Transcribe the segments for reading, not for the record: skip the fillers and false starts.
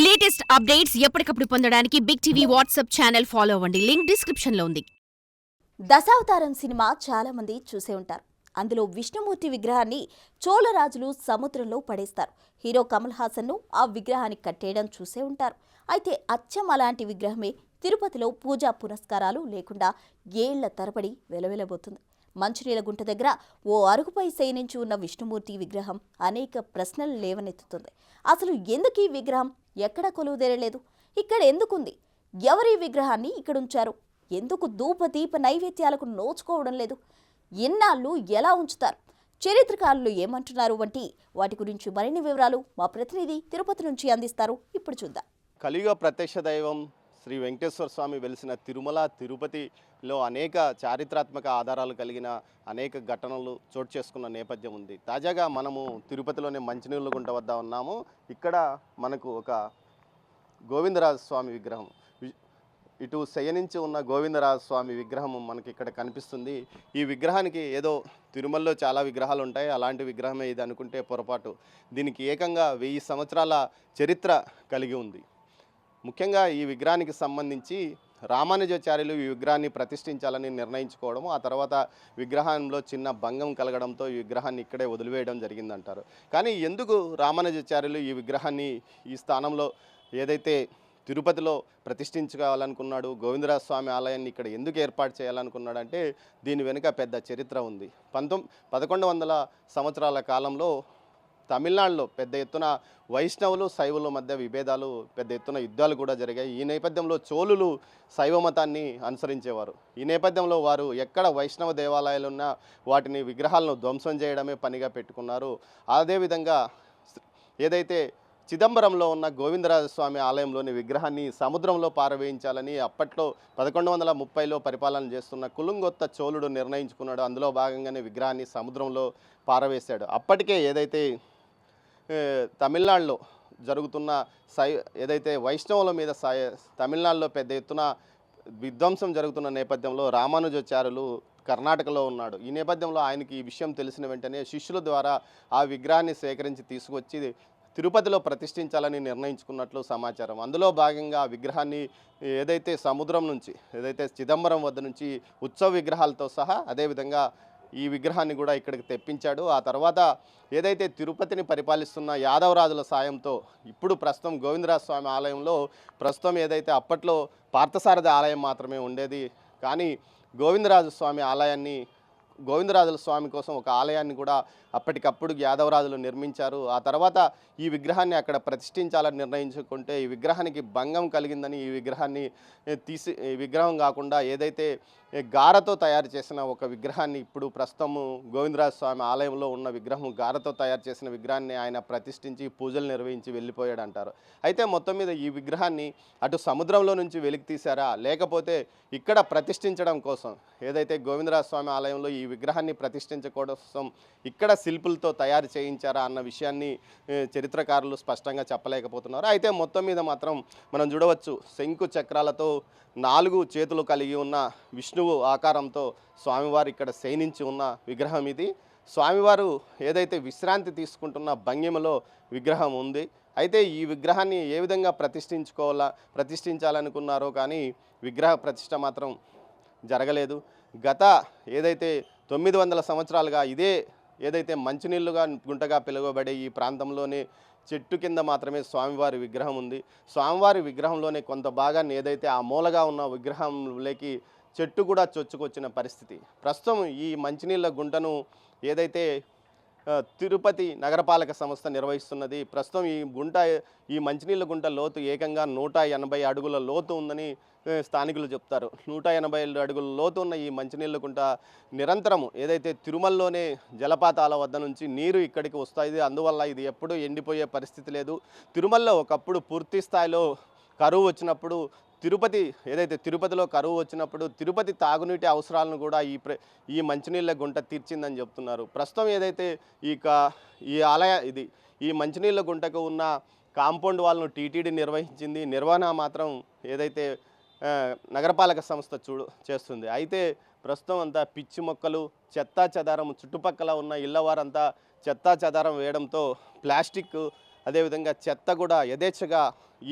Latest updates ఎప్పటికప్పుడు పొందడానికి Big TV WhatsApp channel follow అవ్వండి. లింక్ డిస్క్రిప్షన్ లో ఉంది. దశావతారం సినిమా చాలా మంది చూసే ఉంటారు. అందులో విష్ణుమూర్తి విగ్రహాన్ని చోళరాజులు సముద్రంలో పడేస్తారు. హీరో కమల్ హాసన్ను ఆ విగ్రహాన్ని కట్టేయడం చూసే ఉంటారు. అయితే అచ్చం అలాంటి విగ్రహమే తిరుపతిలో పూజా పునస్కారాలు లేకుండా ఏళ్ల తరబడి వెలవెలబోతుంది. మంచినీళ్ళ గుంట దగ్గర ఓ అరుగుపై శయనించి ఉన్న విష్ణుమూర్తి విగ్రహం అనేక ప్రశ్నలు లేవనెత్తుతుంది. అసలు ఎందుకు ఈ విగ్రహం ఎక్కడ కొలువుదేరలేదు? ఇక్కడ ఎందుకుంది? ఎవరి విగ్రహాన్ని ఇక్కడుంచారు? ఎందుకు ధూప దీప నైవేద్యాలకు నోచుకోవడం లేదు? ఎన్నాళ్ళు ఎలా ఉంచుతారు? చరిత్రకారులు ఏమంటున్నారు వంటి వాటి గురించి మరిన్ని వివరాలు మా ప్రతినిధి తిరుపతి నుంచి అందిస్తారు. ఇప్పుడు చూద్దాం. కలియుగ ప్రత్యక్ష దైవం శ్రీ వెంకటేశ్వర స్వామి వెలిసిన తిరుమల తిరుపతిలో అనేక చారిత్రాత్మక ఆధారాలు కలిగిన అనేక ఘటనలు చోటు చేసుకున్న నేపథ్యం ఉంది. తాజాగా మనము తిరుపతిలోని మంచినీళ్ళ గుంట వద్ద ఉన్నాము. ఇక్కడ మనకు ఒక గోవిందరాజ స్వామి విగ్రహం, ఇటు శయనించి ఉన్న గోవిందరాజ స్వామి విగ్రహం మనకి ఇక్కడ కనిపిస్తుంది. ఈ విగ్రహానికి ఏదో తిరుమలలో చాలా విగ్రహాలు ఉంటాయి, అలాంటి విగ్రహమే ఇది అనుకుంటే పొరపాటు. దీనికి ఏకంగా 1000 సంవత్సరాల చరిత్ర కలిగి ఉంది. ముఖ్యంగా ఈ విగ్రహానికి సంబంధించి రామానుజాచార్యులు ఈ విగ్రహాన్ని ప్రతిష్ఠించాలని నిర్ణయించుకోవడము, ఆ తర్వాత విగ్రహంలో చిన్న భంగం కలగడంతో ఈ విగ్రహాన్ని ఇక్కడే వదిలివేయడం జరిగిందంటారు. కానీ ఎందుకు రామానుజాచార్యులు ఈ విగ్రహాన్ని ఈ స్థానంలో ఏదైతే తిరుపతిలో ప్రతిష్ఠించుకోవాలనుకున్నాడు, గోవిందరాజ స్వామి ఆలయాన్ని ఇక్కడ ఎందుకు ఏర్పాటు చేయాలనుకున్నాడంటే దీని వెనుక పెద్ద చరిత్ర ఉంది. 1100 సంవత్సరాల కాలంలో తమిళనాడులో పెద్ద ఎత్తున వైష్ణవులు శైవుల మధ్య విభేదాలు, పెద్ద ఎత్తున యుద్ధాలు కూడా జరిగాయి. ఈ నేపథ్యంలో చోళులు శైవ మతాన్ని అనుసరించేవారు. ఈ నేపథ్యంలో వారు ఎక్కడ వైష్ణవ దేవాలయాలు ఉన్నా వాటిని విగ్రహాలను ధ్వంసం చేయడమే పనిగా పెట్టుకున్నారు. అదేవిధంగా ఏదైతే చిదంబరంలో ఉన్న గోవిందరాజస్వామి ఆలయంలోని విగ్రహాన్ని సముద్రంలో పారవేయించాలని అప్పట్లో 1130లో పరిపాలన చేస్తున్న కులుంగొత్త చోళుడు నిర్ణయించుకున్నాడు. అందులో భాగంగానే విగ్రహాన్ని సముద్రంలో పారవేశాడు. అప్పటికే ఏదైతే తమిళనాడులో జరుగుతున్న ఏదైతే వైష్ణవుల మీద తమిళనాడులో పెద్ద ఎత్తున విధ్వంసం జరుగుతున్న నేపథ్యంలో రామానుజాచార్యులు కర్ణాటకలో ఉన్నాడు. ఈ నేపథ్యంలో ఆయనకి ఈ విషయం తెలిసిన వెంటనే శిష్యుల ద్వారా ఆ విగ్రహాన్ని సేకరించి తీసుకొచ్చి తిరుపతిలో ప్రతిష్ఠించాలని నిర్ణయించుకున్నట్లు సమాచారం. అందులో భాగంగా ఆ విగ్రహాన్ని ఏదైతే సముద్రం నుంచి, ఏదైతే చిదంబరం వద్ద నుంచి ఉత్సవ విగ్రహాలతో సహా అదేవిధంగా ఈ విగ్రహాన్ని కూడా ఇక్కడికి తెప్పించాడు. ఆ తర్వాత ఏదైతే తిరుపతిని పరిపాలిస్తున్న యాదవరాజుల సాయంతో ఇప్పుడు ప్రస్తుతం గోవిందరాజ స్వామి ఆలయంలో ప్రస్తుతం ఏదైతే అప్పట్లో పార్థసారథి ఆలయం మాత్రమే ఉండేది, కానీ గోవిందరాజ స్వామి ఆలయాన్ని, గోవిందరాజుల స్వామి కోసం ఒక ఆలయాన్ని కూడా అప్పటికప్పుడు యాదవరాజులు నిర్మించారు. ఆ తర్వాత ఈ విగ్రహాన్ని అక్కడ ప్రతిష్ఠించాలని నిర్ణయించుకుంటే ఈ విగ్రహానికి భంగం కలిగిందని ఈ విగ్రహాన్ని ఈ విగ్రహం కాకుండా ఏదైతే గారతో తయారు చేసిన ఒక విగ్రహాన్ని, ఇప్పుడు ప్రస్తుతము గోవిందరాజ స్వామి ఆలయంలో ఉన్న విగ్రహం గారతో తయారు చేసిన విగ్రహాన్ని ఆయన ప్రతిష్ఠించి పూజలు నిర్వహించి వెళ్ళిపోయాడు అంటారు. అయితే మొత్తం మీద ఈ విగ్రహాన్ని అటు సముద్రంలో నుంచి వెలికి తీశారా, లేకపోతే ఇక్కడ ప్రతిష్ఠించడం కోసం ఏదైతే గోవిందరాజ స్వామి ఆలయంలో ఈ విగ్రహాన్ని ప్రతిష్ఠించడం ఇక్కడ శిల్పులతో తయారు చేయించారా అన్న విషయాన్ని చరిత్రకారులు స్పష్టంగా చెప్పలేకపోతున్నారు. అయితే మొత్తం మీద మాత్రం మనం చూడవచ్చు, శంకు చక్రాలతో 4 చేతులు కలిగి ఉన్న విష్ణువు ఆకారంతో స్వామివారు ఇక్కడ శయనించి ఉన్న విగ్రహం ఇది. స్వామివారు ఏదైతే విశ్రాంతి తీసుకుంటున్న భంగిమలో విగ్రహం ఉంది. అయితే ఈ విగ్రహాన్ని ఏ విధంగా ప్రతిష్ఠించాలనుకున్నారో కానీ విగ్రహ ప్రతిష్ఠ మాత్రం జరగలేదు. గత ఏదైతే 900 సంవత్సరాలుగా ఇదే ఏదైతే మంచినీళ్ళుగా గుంటగా పిలువబడే ఈ ప్రాంతంలోనే చెట్టు కింద మాత్రమే స్వామివారి విగ్రహం ఉంది. స్వామివారి విగ్రహంలోనే కొంత భాగాన్ని ఏదైతే ఆ మూలగా ఉన్న విగ్రహంలోకి చెట్టు కూడా చొచ్చుకొచ్చిన పరిస్థితి. ప్రస్తుతం ఈ మంచినీళ్ళ గుంటను ఏదైతే తిరుపతి నగరపాలక సంస్థ నిర్వహిస్తున్నది. ప్రస్తుతం ఈ మంచినీళ్ళ గుంట లోతు ఏకంగా 180 అడుగుల లోతు ఉందని స్థానికులు చెప్తారు. 180 అడుగుల లోతు ఉన్న ఈ మంచినీళ్ళ గుంట నిరంతరము ఏదైతే తిరుమలలోనే జలపాతాల వద్ద నుంచి నీరు ఇక్కడికి వస్తాయి. అందువల్ల ఇది ఎప్పుడూ ఎండిపోయే పరిస్థితి లేదు. తిరుమలలో ఒకప్పుడు పూర్తి స్థాయిలో కరువు వచ్చినప్పుడు తిరుపతిలో కరువు వచ్చినప్పుడు తిరుపతి తాగునీటి అవసరాలను కూడా ఈ మంచినీళ్ళ గుంట తీర్చిందని చెప్తున్నారు. ప్రస్తుతం ఏదైతే ఈ మంచినీళ్ళ గుంటకు ఉన్న కాంపౌండ్ వాళ్ళను టీటీడీ నిర్వహించింది. నిర్వహణ మాత్రం ఏదైతే నగరపాలక సంస్థ చేస్తుంది. అయితే ప్రస్తుతం అంతా పిచ్చి మొక్కలు, చెత్తా చెదారం, చుట్టుపక్కల ఉన్న ఇళ్ళ వారంతా చెత్తా చెదారం వేయడంతో ప్లాస్టిక్ అదేవిధంగా చెత్త కూడా యథేచ్ఛగా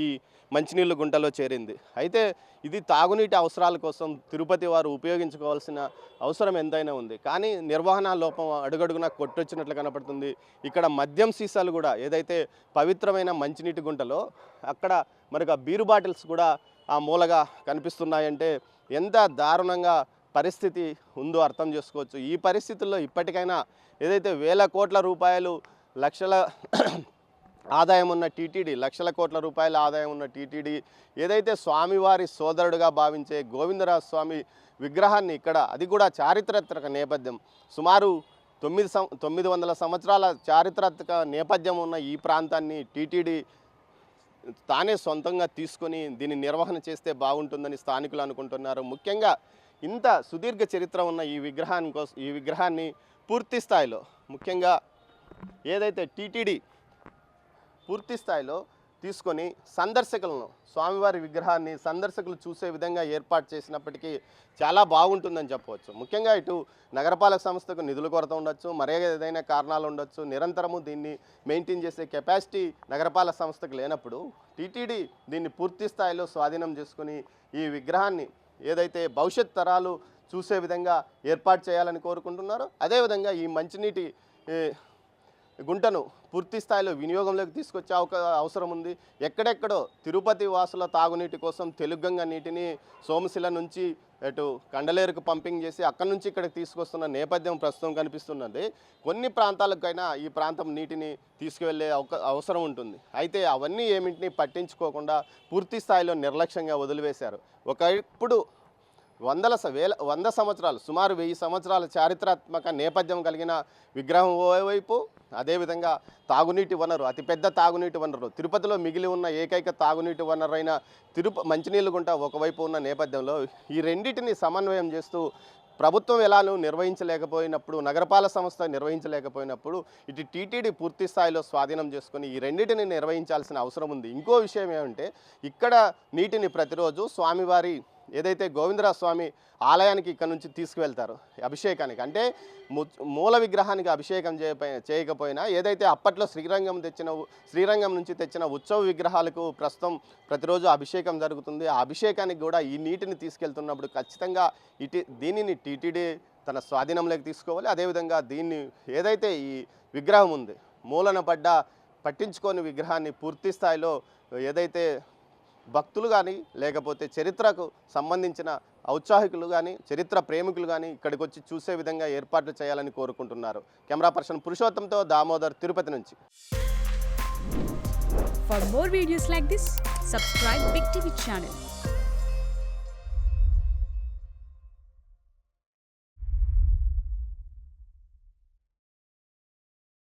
ఈ మంచినీళ్ళ గుంటలో చేరింది. అయితే ఇది తాగునీటి అవసరాల కోసం తిరుపతి వారు ఉపయోగించుకోవాల్సిన అవసరం ఎంతైనా ఉంది. కానీ నిర్వహణ లోపం అడుగడుగునా కొట్టొచ్చినట్లు కనపడుతుంది. ఇక్కడ మద్యం సీసాలు కూడా ఏదైతే పవిత్రమైన మంచినీటి గుంటలో అక్కడ మనకు బీరు బాటిల్స్ కూడా ఆ మూలగా కనిపిస్తున్నాయంటే ఎంత దారుణంగా పరిస్థితి ఉందో అర్థం చేసుకోవచ్చు. ఈ పరిస్థితుల్లో ఇప్పటికైనా ఏదైతే వేల కోట్ల రూపాయలు లక్షల ఆదాయం ఉన్న టీటీడీ, లక్షల కోట్ల రూపాయల ఆదాయం ఉన్న టీటీడీ ఏదైతే స్వామివారి సోదరుడుగా భావించే గోవిందరాజ స్వామి విగ్రహాన్ని ఇక్కడ, అది కూడా చారిత్రక నేపథ్యం, సుమారు 900 సంవత్సరాల చారిత్రక నేపథ్యం ఉన్న ఈ ప్రాంతాన్ని టీటీడీ తానే సొంతంగా తీసుకొని దీన్ని నిర్వహణ చేస్తే బాగుంటుందని స్థానికులు అనుకుంటున్నారు. ముఖ్యంగా ఇంత సుదీర్ఘ చరిత్ర ఉన్న ఈ విగ్రహాన్ని పూర్తి స్థాయిలో, ముఖ్యంగా ఏదైతే టీటీడీ పూర్తి స్థాయిలో తీసుకొని సందర్శకులను, స్వామివారి విగ్రహాన్ని సందర్శకులు చూసే విధంగా ఏర్పాటు చేసినప్పటికీ చాలా బాగుంటుందని చెప్పవచ్చు. ముఖ్యంగా ఇటు నగరపాలక సంస్థకు నిధుల కొరత ఉండొచ్చు, మరే ఏదైనా కారణాలు ఉండొచ్చు, నిరంతరము దీన్ని మెయింటైన్ చేసే కెపాసిటీ నగరపాలక సంస్థకు లేనప్పుడు టీటీడీ దీన్ని పూర్తి స్థాయిలో స్వాధీనం చేసుకుని ఈ విగ్రహాన్ని ఏదైతే భవిష్యత్ తరాలు చూసే విధంగా ఏర్పాటు చేయాలని కోరుకుంటున్నారో, అదేవిధంగా ఈ మంచినీటి గుంటను పూర్తి స్థాయిలో వినియోగంలోకి తీసుకొచ్చే అవసరం ఉంది. ఎక్కడెక్కడో తిరుపతి వాసుల తాగునీటి కోసం తెలుగంగ నీటిని సోమశిల నుంచి అటు కండలేరుకు పంపింగ్ చేసి అక్కడి నుంచి ఇక్కడికి తీసుకొస్తున్న నేపథ్యం ప్రస్తుతం కనిపిస్తున్నది. కొన్ని ప్రాంతాలకైనా ఈ ప్రాంతం నీటిని తీసుకువెళ్ళే అవసరం ఉంటుంది. అయితే అవన్నీ ఏమిటిని పట్టించుకోకుండా పూర్తి స్థాయిలో నిర్లక్ష్యంగా వదిలివేశారు. ఒకప్పుడు 100 సంవత్సరాలు, సుమారు 1000 సంవత్సరాల చారిత్రాత్మక నేపథ్యం కలిగిన విగ్రహం ఓవైపు, అదేవిధంగా తాగునీటి వనరు, అతిపెద్ద తాగునీటి వనరు, తిరుపతిలో మిగిలి ఉన్న ఏకైక తాగునీటి వనరైన మంచినీళ్ళ గుంట ఒకవైపు ఉన్న నేపథ్యంలో ఈ రెండింటిని సమన్వయం చేస్తూ ప్రభుత్వం ఎలానూ నిర్వహించలేకపోయినప్పుడు, నగరపాలక సంస్థ నిర్వహించలేకపోయినప్పుడు ఇటు టీటీడీ పూర్తి స్థాయిలో స్వాధీనం చేసుకుని ఈ రెండింటిని నిర్వహించాల్సిన అవసరం ఉంది. ఇంకో విషయం ఏమంటే ఇక్కడ నీటిని ప్రతిరోజు స్వామివారి ఏదైతే గోవిందరాజ స్వామి ఆలయానికి ఇక్కడ నుంచి తీసుకువెళ్తారు అభిషేకానికి, అంటే మూల విగ్రహానికి అభిషేకం చేయకపోయినా ఏదైతే అప్పట్లో శ్రీరంగం నుంచి తెచ్చిన ఉత్సవ విగ్రహాలకు ప్రస్తుతం ప్రతిరోజు అభిషేకం జరుగుతుంది. ఆ అభిషేకానికి కూడా ఈ నీటిని తీసుకెళ్తున్నప్పుడు ఖచ్చితంగా దీనిని టీటీడీ తన స్వాధీనంలోకి తీసుకోవాలి. అదేవిధంగా దీన్ని ఏదైతే ఈ విగ్రహం ఉంది, మూలన పట్టించుకోని విగ్రహాన్ని పూర్తి స్థాయిలో ఏదైతే భక్తులు కానీ లేకపోతే చరిత్రకు సంబంధించిన ఔత్సాహికులు కానీ చరిత్ర ప్రేమికులు కానీ ఇక్కడికి వచ్చి చూసే విధంగా ఏర్పాట్లు చేయాలని కోరుకుంటున్నారు. కెమెరా పర్సన్ పురుషోత్తంతో దామోదర్, తిరుపతి నుంచి. For more videos like this, subscribe Big TV channel.